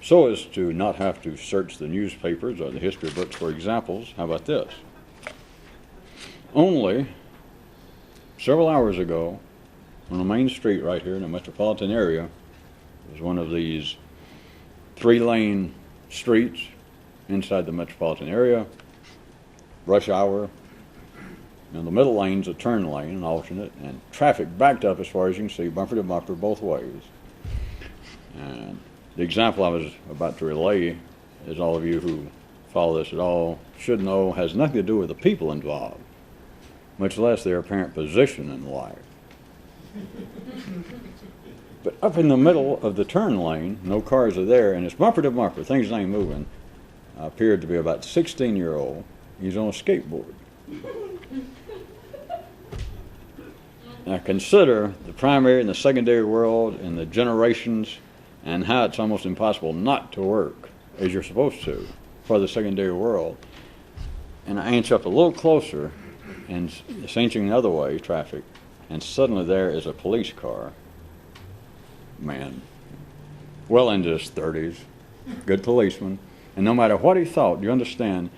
so as to not have to search the newspapers or the history books for examples, how about this? Only several hours ago, on a main street right here in the metropolitan area, was one of these 3-lane streets inside the metropolitan area, rush hour. In the middle lane's a turn lane, an alternate, and traffic backed up as far as you can see, bumper to bumper, both ways. And the example I was about to relay, as all of you who follow this at all should know, has nothing to do with the people involved, much less their apparent position in life. But up in the middle of the turn lane, no cars are there, and it's bumper to bumper, things ain't moving, appeared to be about 16-year-old. He's on a skateboard. Now consider the primary and the secondary world and the generations and how it's almost impossible not to work as you're supposed to for the secondary world. And I inch up a little closer, and it's inching the other way, traffic, and suddenly there is a police car. Man, well into his 30s, good policeman, and no matter what he thought, you understand,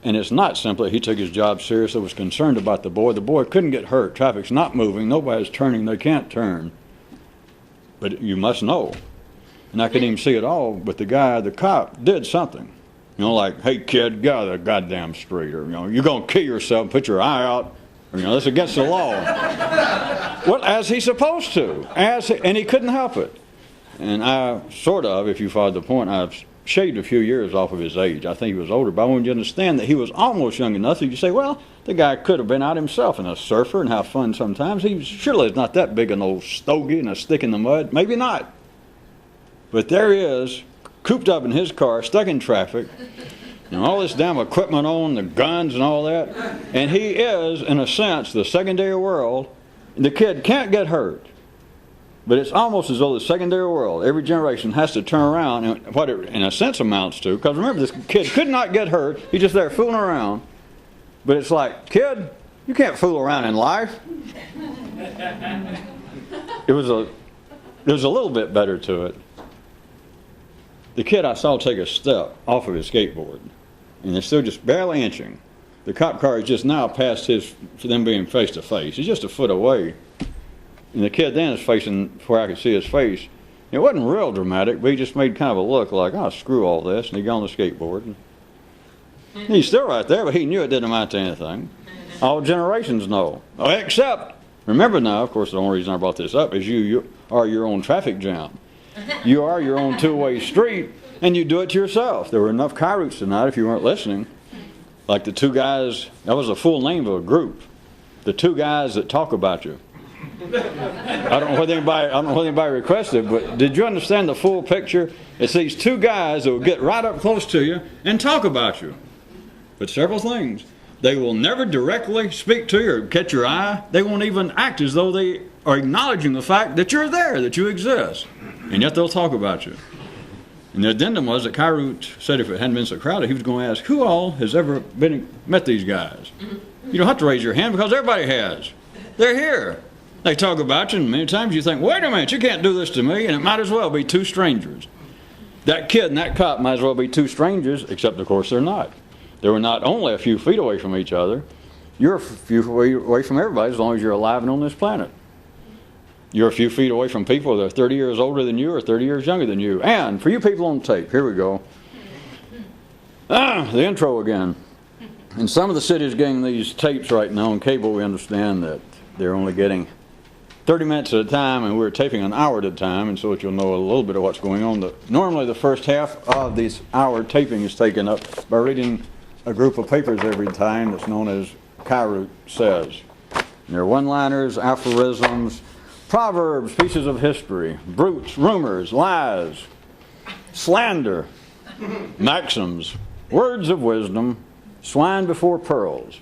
and it's not simply he took his job seriously, was concerned about the boy couldn't get hurt, traffic's not moving, nobody's turning, they can't turn, but you must know, and I couldn't even see it all, but the cop did something, like, hey kid, get out of the goddamn street, or you're gonna kill yourself and put your eye out, or that's against the law. Well, as he's supposed to, and he couldn't help it. And I sort of, if you followed the point, I've shaved a few years off of his age. I think he was older, but I want you to understand that he was almost young enough that you say, well, the guy could have been out himself and a surfer and have fun sometimes. He surely is not that big an old stogie and a stick in the mud. Maybe not. But there he is, cooped up in his car, stuck in traffic, and all this damn equipment on, the guns and all that. And he is, in a sense, the secondary world. The kid can't get hurt. But it's almost as though the secondary world, every generation, has to turn around, and what it in a sense amounts to, because remember, this kid could not get hurt. He's just there fooling around. But it's like, kid, you can't fool around in life. There was a little bit better to it. The kid I saw take a step off of his skateboard, and they're still just barely inching. The cop car is just now past them being face to face. He's just a foot away. And the kid then is facing where I could see his face. It wasn't real dramatic, but he just made kind of a look like, oh, screw all this. And he got on the skateboard. And he's still right there, but he knew it didn't amount to anything. All generations know. Except, remember now, of course, the only reason I brought this up is you are your own traffic jam. You are your own two-way street, and you do it to yourself. There were enough Kyroots tonight, if you weren't listening. Like the two guys, that was a full name of a group. The two guys that talk about you. I don't know whether anybody requested, but did you understand the full picture? It's these two guys that will get right up close to you and talk about you. But several things. They will never directly speak to you or catch your eye. They won't even act as though they are acknowledging the fact that you're there, that you exist. And yet they'll talk about you. And the addendum was that Kyroot said if it hadn't been so crowded, he was going to ask, who all has ever met these guys? You don't have to raise your hand because everybody has. They're here. They talk about you, and many times you think, wait a minute, you can't do this to me, and it might as well be two strangers. That kid and that cop might as well be two strangers, except, of course, they're not. They were not only a few feet away from each other, you're a few feet away from everybody as long as you're alive and on this planet. You're a few feet away from people that are 30 years older than you or 30 years younger than you. And for you people on tape, here we go. The intro again. In some of the cities getting these tapes right now on cable, we understand that they're only getting 30 minutes at a time, and we're taping an hour at a time, and so that you'll know a little bit of what's going on. Normally the first half of this hour taping is taken up by reading a group of papers every time that's known as Kyroot Says. And there are one-liners, aphorisms, proverbs, pieces of history, brutes, rumors, lies, slander, maxims, words of wisdom, swine before pearls.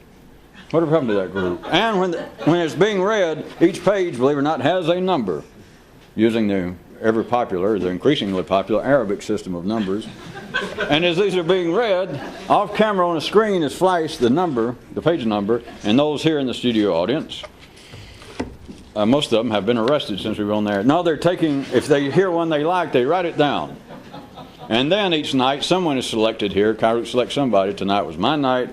Whatever happened to that group? And when it's being read, each page, believe it or not, has a number using the increasingly popular Arabic system of numbers. And as these are being read, off camera on a screen is flashed the page number, and those here in the studio audience, most of them have been arrested since we were on there. Now they're taking, if they hear one they like, they write it down. And then each night, someone is selected here. Kyroots select somebody. Tonight was my night.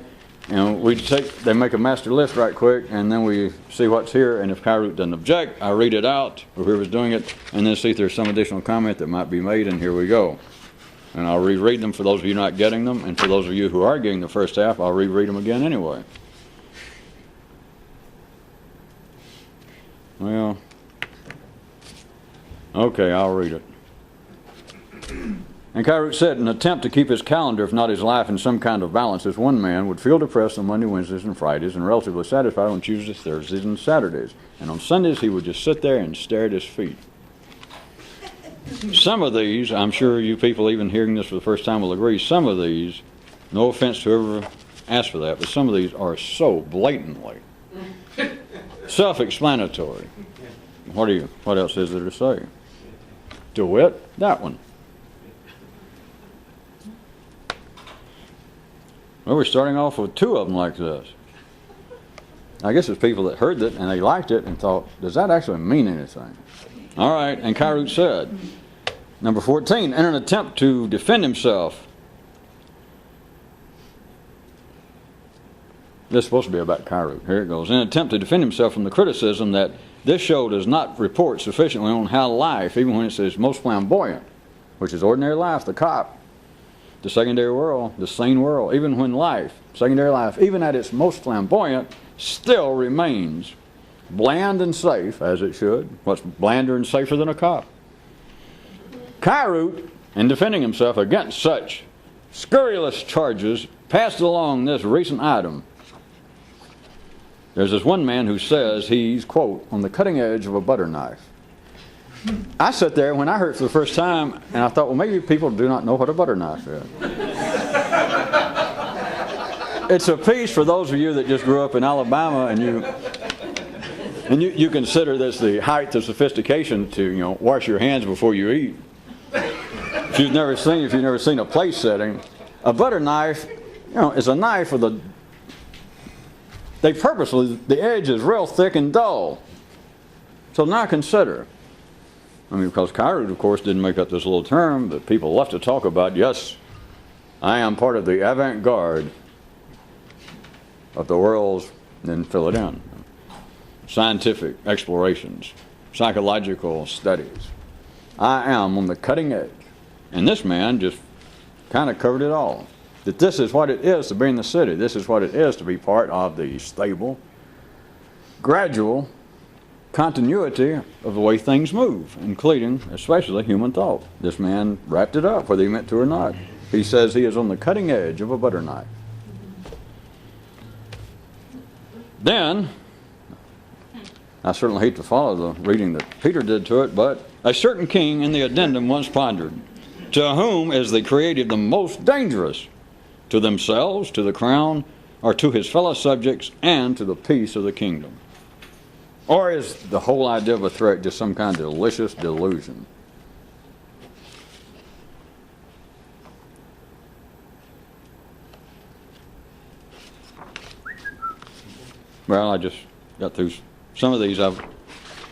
And they make a master list right quick, and then we see what's here. And if Kyroot doesn't object, I read it out, or whoever's doing it, and then see if there's some additional comment that might be made, and here we go. And I'll reread them for those of you not getting them, and for those of you who are getting the first half, I'll reread them again anyway. Well, okay, I'll read it. And Kyroots said, in an attempt to keep his calendar, if not his life, in some kind of balance, as one man would feel depressed on Monday, Wednesdays, and Fridays, and relatively satisfied on Tuesdays, Thursdays, and Saturdays. And on Sundays, he would just sit there and stare at his feet. Some of these, I'm sure you people even hearing this for the first time will agree, some of these, no offense to whoever asked for that, but some of these are so blatantly self-explanatory. What else is there to say? To wit, that one. Well, we're starting off with two of them like this. I guess it's people that heard it and they liked it and thought, does that actually mean anything? All right, and Kyroots said, number 14, in an attempt to defend himself. This is supposed to be about Kyroots. Here it goes. In an attempt to defend himself from the criticism that this show does not report sufficiently on how life, even when it says most flamboyant, which is ordinary life, the cop, the secondary world, the sane world, even when life, secondary life, even at its most flamboyant, still remains bland and safe, as it should. What's blander and safer than a cop? Kyroot, in defending himself against such scurrilous charges, passed along this recent item. There's this one man who says he's, quote, on the cutting edge of a butter knife. I sat there when I heard it for the first time, and I thought, well, maybe people do not know what a butter knife is. It's a piece for those of you that just grew up in Alabama, and you consider this the height of sophistication to wash your hands before you eat. If you've never seen a place setting, a butter knife, is a knife with the edge is real thick and dull. So now consider. Because Kyroots, of course, didn't make up this little term that people love to talk about. Yes, I am part of the avant-garde of the world's, then fill it in, scientific explorations, psychological studies. I am on the cutting edge. And this man just kind of covered it all. That this is what it is to be in the city. This is what it is to be part of the stable, gradual continuity of the way things move, including, especially, human thought. This man wrapped it up, whether he meant to or not. He says he is on the cutting edge of a butter knife. Then, I certainly hate to follow the reading that Peter did to it, but a certain king in the addendum once pondered, to whom is the creative the most dangerous? To themselves, to the crown, or to his fellow subjects, and to the peace of the kingdom? Or is the whole idea of a threat just some kind of delicious delusion? Well, I just got through some of these. I'll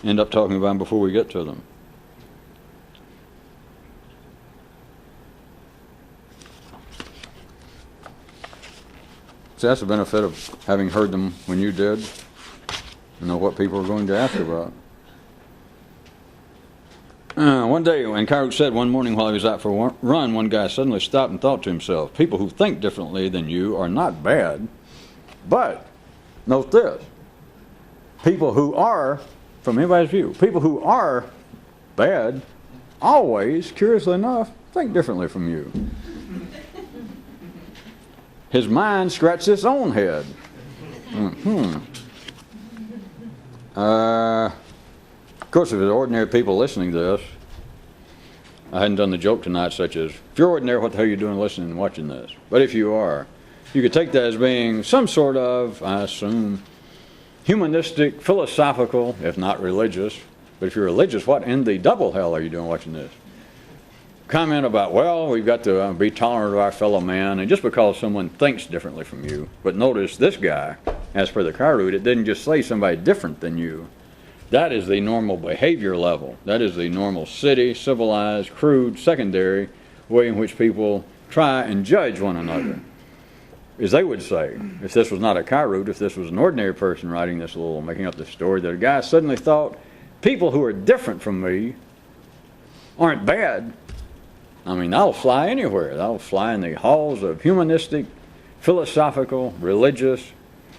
end up talking about them before we get to them. See, that's the benefit of having heard them when you did. You know what people are going to ask about. One day, when Kyroots said one morning while he was out for a run, one guy suddenly stopped and thought to himself, people who think differently than you are not bad, but, note this, people who are, from anybody's view, people who are bad always, curiously enough, think differently from you. His mind scratched its own head. Of course, if there's ordinary people listening to this, I hadn't done the joke tonight, such as, if you're ordinary, what the hell are you doing listening and watching this? But if you are, you could take that as being some sort of, I assume, humanistic, philosophical, if not religious. But if you're religious, what in the double hell are you doing watching this? Comment about, well, we've got to be tolerant of our fellow man, and just because someone thinks differently from you. But notice this guy, as per the Kyroots, it didn't just say somebody different than you. That is the normal behavior level. That is the normal city, civilized, crude, secondary, way in which people try and judge one another. As they would say, if this was not a Kyroot, if this was an ordinary person writing this making up this story, that a guy suddenly thought, people who are different from me aren't bad. I mean, I'll fly anywhere. I'll fly in the halls of humanistic, philosophical, religious,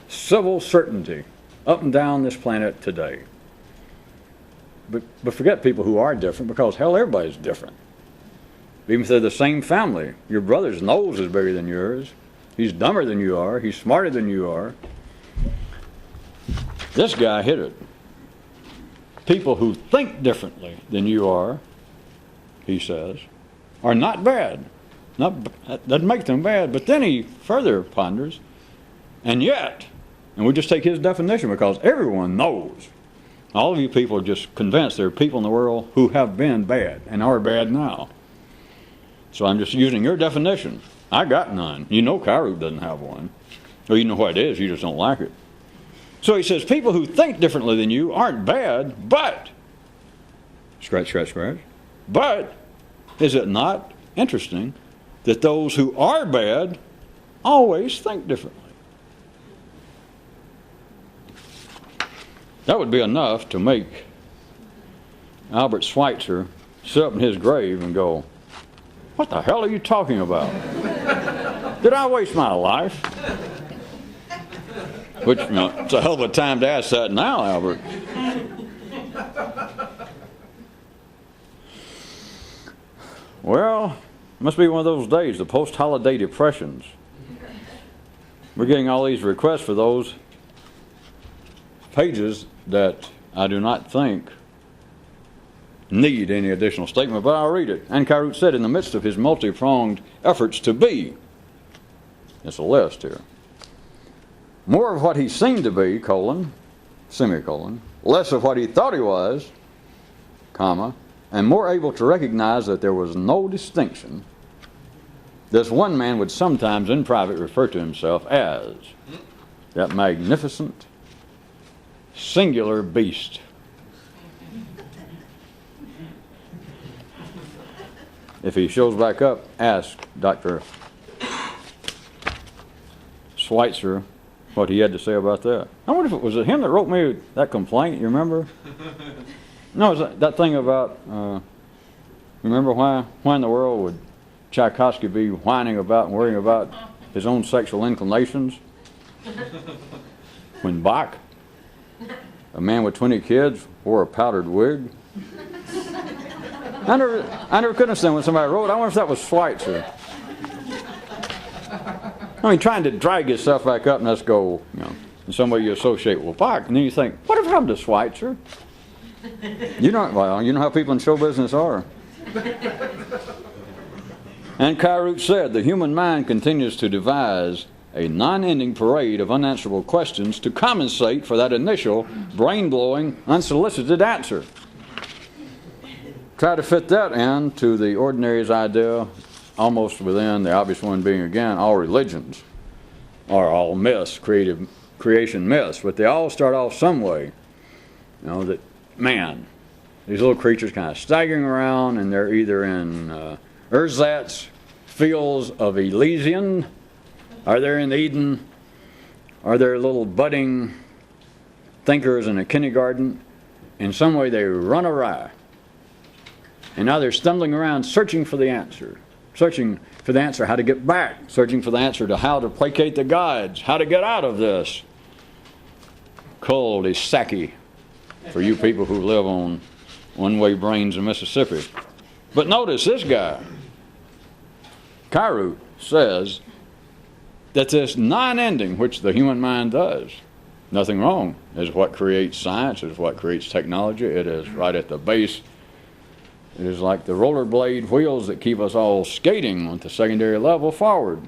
civil certainty up and down this planet today. But forget people who are different, because hell, everybody's different. Even if they're the same family, your brother's nose is bigger than yours. He's dumber than you are. He's smarter than you are. This guy hit it. People who think differently than you are, he says, are not bad. That doesn't make them bad. But then he further ponders, and yet, and we just take his definition because everyone knows. All of you people are just convinced there are people in the world who have been bad and are bad now. So I'm just using your definition. I got none. You know Kyroot doesn't have one. Or you know what it is, you just don't like it. So he says, people who think differently than you aren't bad, but, scratch, scratch, scratch, but is it not interesting that those who are bad always think differently? That would be enough to make Albert Schweitzer sit up in his grave and go, what the hell are you talking about? Did I waste my life? Which, it's a hell of a time to ask that now, Albert. Well, it must be one of those days, the post-holiday depressions. We're getting all these requests for those pages that I do not think need any additional statement, but I'll read it. And Kyroots said, in the midst of his multi-pronged efforts to be, it's a list here, more of what he seemed to be, semicolon, less of what he thought he was, comma, and more able to recognize that there was no distinction, this one man would sometimes in private refer to himself as that magnificent, singular beast. If he shows back up, ask Dr. Schweitzer what he had to say about that. I wonder if it was him that wrote me that complaint, you remember? No, it was that thing about, remember why in the world would Tchaikovsky be whining about and worrying about his own sexual inclinations? When Bach, a man with 20 kids, wore a powdered wig? I never could understand when somebody wrote, I wonder if that was Schweitzer. I mean, trying to drag yourself back up and let's go, in some way you associate with Bach, and then you think, what happened to Schweitzer? You know how people in show business are. And Kyroots said, the human mind continues to devise a non-ending parade of unanswerable questions to compensate for that initial brain-blowing, unsolicited answer. Try to fit that into the ordinary's idea, almost within the obvious one being, again, all religions are all myths, creation myths, but they all start off some way. That man, these little creatures kind of staggering around, and they're either in ersatz fields of Elysian, or they're in Eden, or they're little budding thinkers in a kindergarten. In some way they run awry. And now they're stumbling around searching for the answer. Searching for the answer how to get back. Searching for the answer to how to placate the gods. How to get out of this cold Isaki for you people who live on one-way brains in Mississippi. But notice this guy, Kyroots, says that this non-ending, which the human mind does, nothing wrong, is what creates science, is what creates technology. It is right at the base. It is like the rollerblade wheels that keep us all skating on the secondary level forward.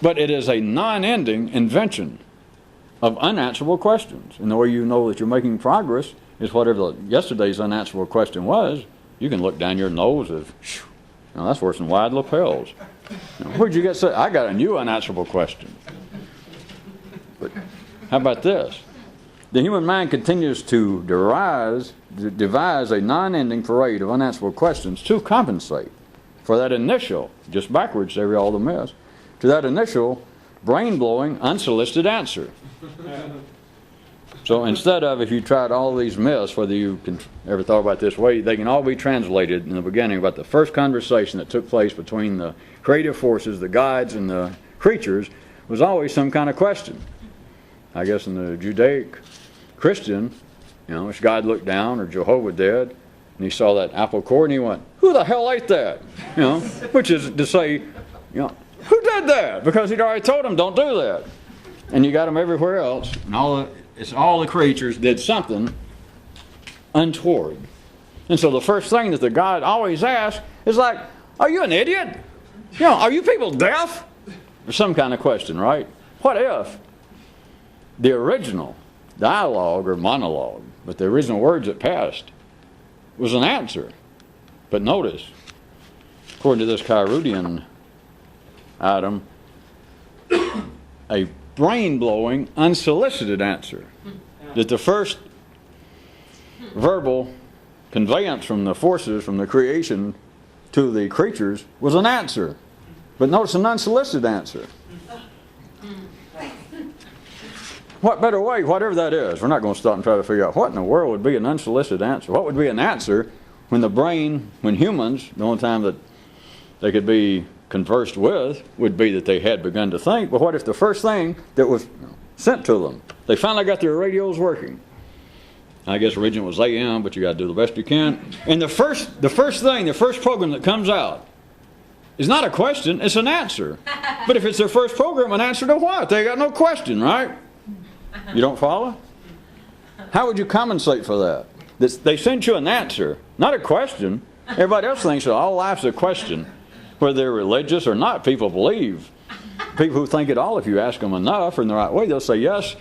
But it is a non-ending invention of unanswerable questions. And the way you know that you're making progress is whatever yesterday's unanswerable question was, you can look down your nose as, that's worse than wide lapels. Where'd you get so? I got a new unanswerable question. But how about this? The human mind continues to devise a non-ending parade of unanswerable questions to compensate for that initial, just backwards, every all the mess, to that initial brain-blowing, unsolicited answer. So instead of, if you tried all these myths, whether you can ever thought about it this way, they can all be translated in the beginning about the first conversation that took place between the creative forces, the gods, and the creatures, was always some kind of question. I guess in the Judaic Christian, if God looked down, or Jehovah did, and he saw that apple core, and he went, "Who the hell ate that?" Which is to say, who did that? Because he'd already told him, don't do that. And you got them everywhere else, and all the creatures did something untoward. And so the first thing that the God always asks is like, "Are you an idiot? Are you people deaf?" Or some kind of question, right? What if the original dialogue or monologue, but the original words that passed, was an answer? But notice, according to this Kyrootian item, a brain-blowing, unsolicited answer. That the first verbal conveyance from the forces, from the creation to the creatures, was an answer. But notice an unsolicited answer. What better way, whatever that is, we're not going to stop and try to figure out what in the world would be an unsolicited answer. What would be an answer when the brain, when humans, the only time that they could be conversed with would be that they had begun to think. But what if the first thing that was sent to them, they finally got their radios working? I guess originally it was AM, but you got to do the best you can. And the first program that comes out is not a question, it's an answer. But if it's their first program, an answer to what? They got no question, right? You don't follow? How would you compensate for that? They sent you an answer, not a question. Everybody else thinks that all life's a question. Whether they're religious or not, people believe. People who think it all, if you ask them enough or in the right way, they'll say, yes,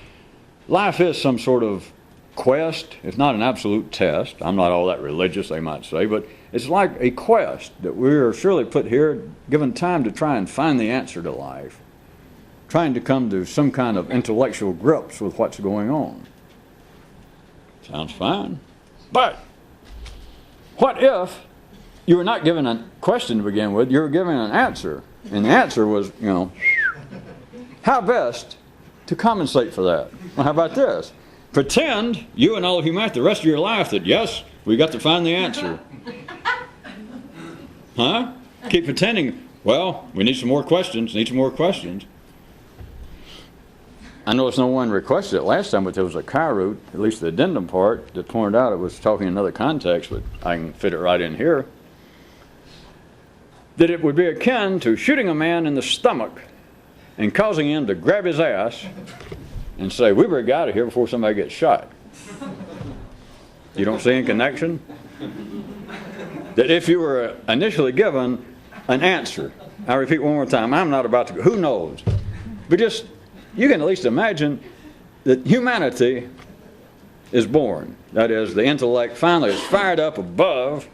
life is some sort of quest, if not an absolute test. I'm not all that religious, they might say, but it's like a quest that we are surely put here, given time to try and find the answer to life, trying to come to some kind of intellectual grips with what's going on. Sounds fine. But what if you were not given a question to begin with, you were given an answer. And the answer was, how best to compensate for that? Well, how about this? Pretend, you and all of humanity, the rest of your life, that yes, we got to find the answer. Huh? Keep pretending, well, we need some more questions, I noticed no one requested it last time, but there was a Kyroot, at least the addendum part, that pointed out it was talking in another context, but I can fit it right in here. That it would be akin to shooting a man in the stomach and causing him to grab his ass and say, we better get out of here before somebody gets shot. You don't see any connection? That if you were initially given an answer, I repeat one more time, I'm not about to go, who knows? But just, you can at least imagine that humanity is born. That is, the intellect finally is fired up above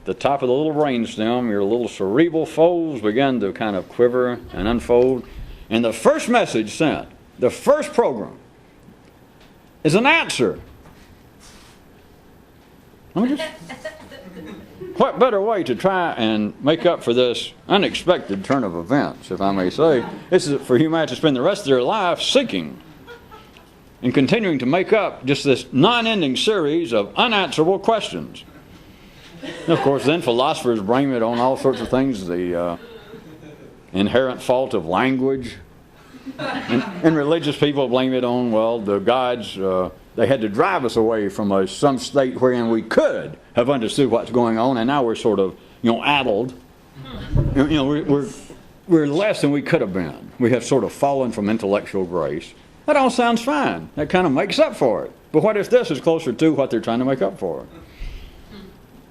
the top of the little brainstem. Your little cerebral folds begin to kind of quiver and unfold. And the first message sent, the first program, is an answer. What better way to try and make up for this unexpected turn of events, if I may say? This is for humanity to spend the rest of their life seeking and continuing to make up just this non-ending series of unanswerable questions. And of course, then philosophers blame it on all sorts of things, the inherent fault of language. And religious people blame it on, well, the gods, they had to drive us away from some state wherein we could have understood what's going on, and now we're sort of, addled. We're less than we could have been. We have sort of fallen from intellectual grace. That all sounds fine. That kind of makes up for it. But what if this is closer to what they're trying to make up for?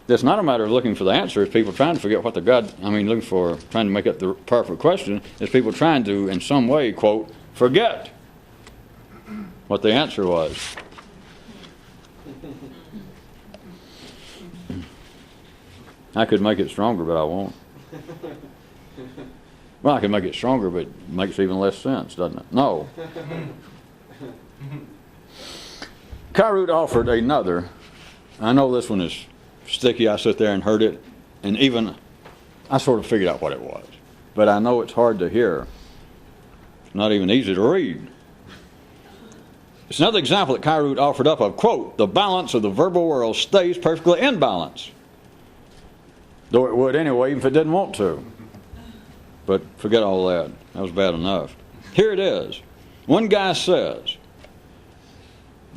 It's not a matter of looking for the answer. It's people trying to forget what looking for, trying to make up the perfect question. It's people trying to, in some way, quote, forget what the answer was. I could make it stronger, but I won't. Well, I can make it stronger, but it makes even less sense, doesn't it? No. Kyroots offered another. I know this one is sticky. I sit there and heard it, and even I sort of figured out what it was. But I know it's hard to hear. It's not even easy to read. It's another example that Kyroots offered up of, quote, the balance of the verbal world stays perfectly in balance. Though it would anyway, even if it didn't want to. But forget all that. That was bad enough. Here it is. One guy says,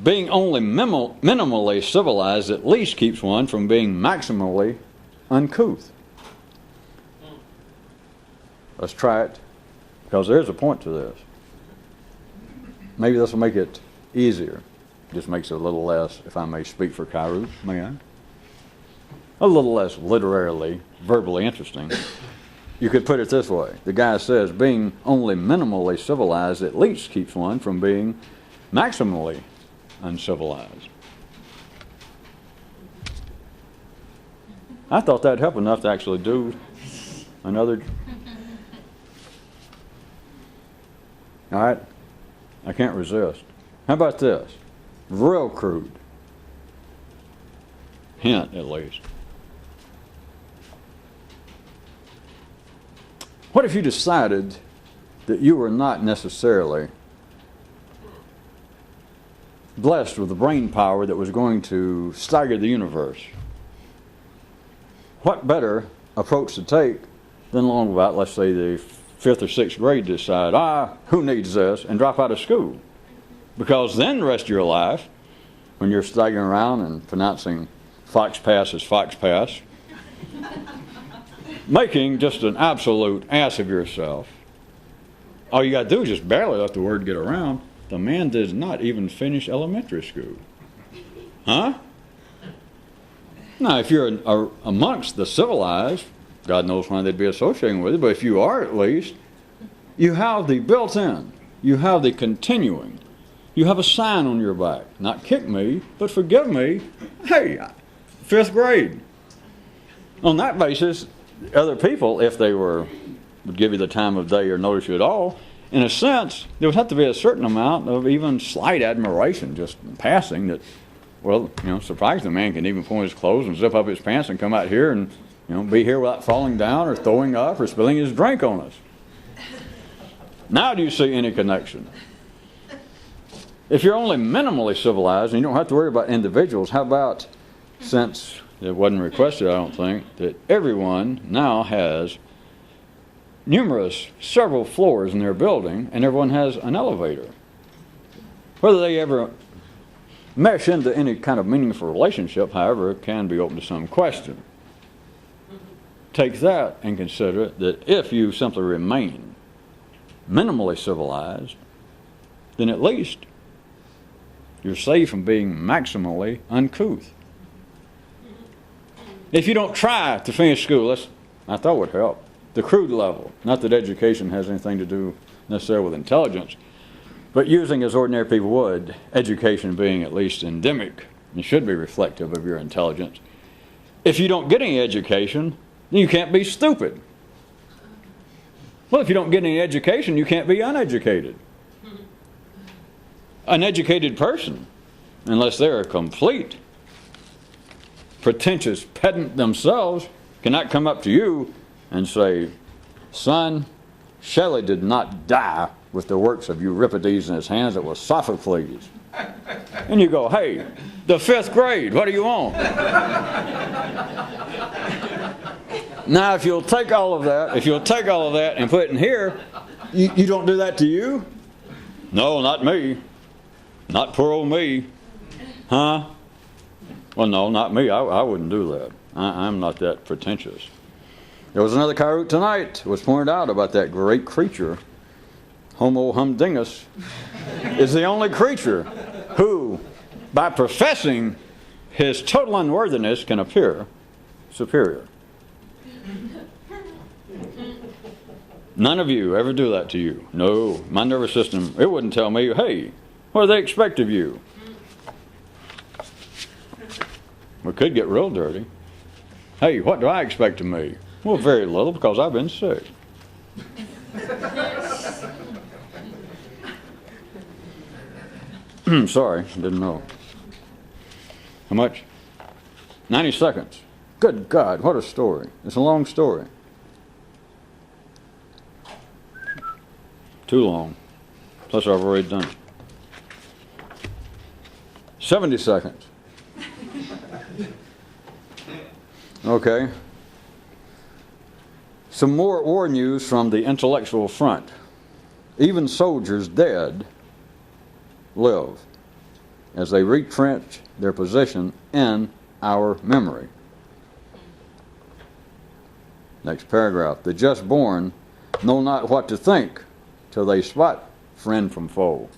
being only minimally civilized at least keeps one from being maximally uncouth. Let's try it, because there is a point to this. Maybe this will make it easier. Just makes it a little less, if I may speak for Kyroots, may I? A little less literarily, verbally interesting. You could put it this way. The guy says, being only minimally civilized at least keeps one from being maximally uncivilized. I thought that'd help enough to actually do another. All right? I can't resist. How about this? Real crude. Hint, at least. What if you decided that you were not necessarily blessed with the brain power that was going to stagger the universe? What better approach to take than along about, let's say, the 5th or 6th grade decide, who needs this, and drop out of school? Because then the rest of your life, when you're staggering around and pronouncing Fox Pass as Fox Pass, making just an absolute ass of yourself, all you got to do is just barely let the word get around. The man does not even finish elementary school. Huh? Now, if you're amongst the civilized, God knows why they'd be associating with it, but if you are at least, you have the built-in, you have the continuing, you have a sign on your back. Not kick me, but forgive me. Hey, 5th grade. On that basis, other people, if they would give you the time of day or notice you at all, in a sense, there would have to be a certain amount of even slight admiration, just in passing, that, well, surprised the man can even pull his clothes and zip up his pants and come out here and, be here without falling down or throwing up or spilling his drink on us. Now do you see any connection? If you're only minimally civilized and you don't have to worry about individuals, how about, since it wasn't requested, I don't think, that everyone now has several floors in their building, and everyone has an elevator. Whether they ever mesh into any kind of meaningful relationship, however, can be open to some question. Take that and consider that if you simply remain minimally civilized, then at least you're safe from being maximally uncouth. If you don't try to finish school, I thought would help. The crude level, not that education has anything to do necessarily with intelligence, but using as ordinary people would, education being at least endemic, it should be reflective of your intelligence. If you don't get any education, then you can't be stupid. Well, if you don't get any education, you can't be uneducated. An educated person, unless they're a complete pretentious pedant themselves, cannot come up to you and say, son, Shelley did not die with the works of Euripides in his hands, it was Sophocles. And you go, hey, the 5th grade, what do you want? Now, if you'll take all of that and put it in here, you don't do that to you? No, not me. Not poor old me. Huh? Well, no, not me. I wouldn't do that. I'm not that pretentious. There was another Kyroots tonight. It was pointed out about that great creature. Homo humdingus is the only creature who, by professing his total unworthiness, can appear superior. None of you ever do that to you. No, my nervous system, it wouldn't tell me, hey, what do they expect of you? We could get real dirty. Hey, what do I expect of me? Well, very little, because I've been sick. Sorry, didn't know. How much? 90 seconds. Good God, what a story. It's a long story. Too long. Plus I've already done it. 70 seconds. Okay. Some more war news from the intellectual front. Even soldiers dead live as they retrench their position in our memory. Next paragraph. The just born know not what to think till they spot friend from foe,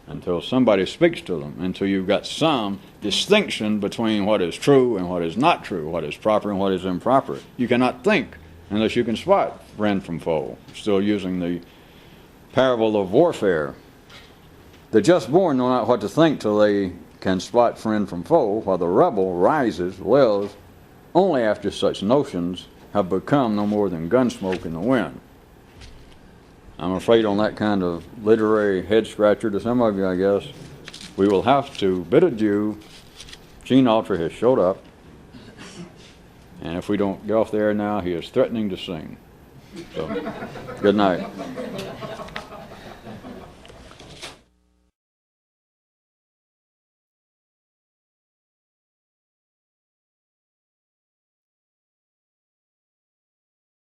until somebody speaks to them, until you've got some distinction between what is true and what is not true, what is proper and what is improper. You cannot think unless you can spot friend from foe. Still using the parable of warfare. The just born know not what to think till they can spot friend from foe, while the rebel rises, lives, only after such notions have become no more than gunsmoke in the wind. I'm afraid on that kind of literary head-scratcher to some of you, I guess, we will have to bid adieu. Gene Alter has showed up, and if we don't get off the air now, he is threatening to sing. So, good night.